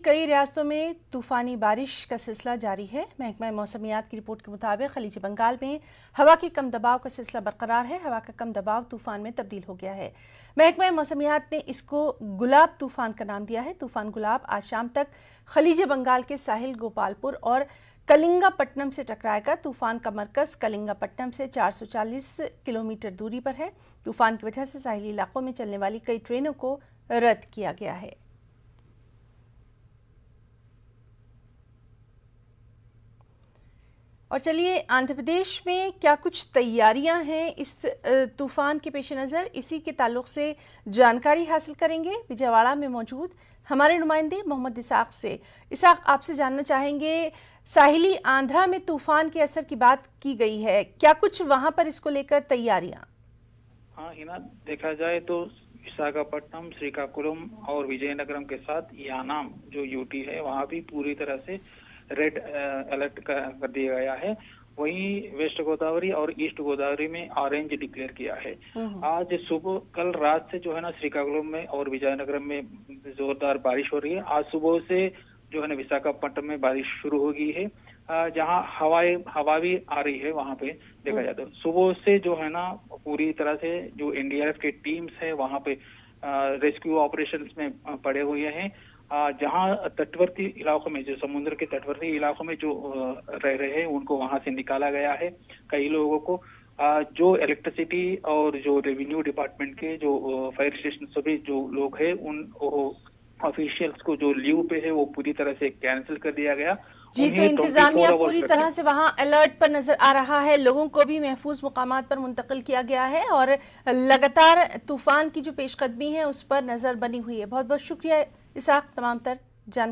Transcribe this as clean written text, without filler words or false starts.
कई रियासतों में तूफानी बारिश का सिलसिला जारी है। महकमा मौसमियात की रिपोर्ट के मुताबिक खलीज बंगाल में हवा के कम दबाव का सिलसिला बरकरार है। हवा का कम दबाव तूफान में तब्दील हो गया है। महकमा मौसमियात ने इसको गुलाब तूफान का नाम दिया है। तूफान गुलाब आज शाम तक खलीज बंगाल के साहिल गोपालपुर और कलिंगापट्टनम से टकराएगा। तूफान का मरकज कलिंगापट्टनम से 440 किलोमीटर दूरी पर है। तूफान की वजह से साहिली इलाकों में चलने वाली कई ट्रेनों को रद्द किया गया है। और चलिए, आंध्र प्रदेश में क्या कुछ तैयारियां हैं इस तूफान के पेश नज़र, इसी के ताल्लुक से जानकारी हासिल करेंगे विजयवाड़ा में मौजूद हमारे नुमाइंदे मोहम्मद इसाक से। इसाक, आपसे जानना चाहेंगे, साहिली आंध्रा में तूफान के असर की बात की गई है, क्या कुछ वहां पर इसको लेकर तैयारियां? हाँ हिना, देखा जाए तो विशाखापट्टनम, श्रीकाकुलम और विजयनगरम के साथ यानाम जो यूटी है वहाँ भी पूरी तरह से रेड अलर्ट कर दिया गया है। वहीं वेस्ट गोदावरी और ईस्ट गोदावरी में ऑरेंज डिक्लेयर किया है। आज सुबह, कल रात से जो है ना श्रीकाकुलम में और विजयनगरम में जोरदार बारिश हो रही है। आज सुबह से जो है ना विशाखापट्टनम में बारिश शुरू हो गई है, जहां हवा भी आ रही है। वहां पे देखा जाए तो सुबह से जो है ना पूरी तरह से जो एनडीआरएफ की टीम्स है वहां पे रेस्क्यू ऑपरेशंस में पड़े हुए हैं। जहां तटवर्ती इलाकों में, जो समुद्र के तटवर्ती इलाकों में जो रह रहे हैं उनको वहां से निकाला गया है। कई लोगों को जो इलेक्ट्रिसिटी और जो रेवेन्यू डिपार्टमेंट के जो फायर स्टेशन सभी जो लोग हैं उन ऑफिशियल्स को जो लीव पे है वो पूरी तरह से कैंसिल कर दिया गया। जी, तो इंतजामिया पूरी तरह से वहां अलर्ट पर नजर आ रहा है। लोगों को भी महफूज मुकामात पर मुंतकिल किया गया है और लगातार तूफान की जो पेशकदमी है उस पर नजर बनी हुई है। बहुत बहुत शुक्रिया इसाक तमाम तर जानकारी।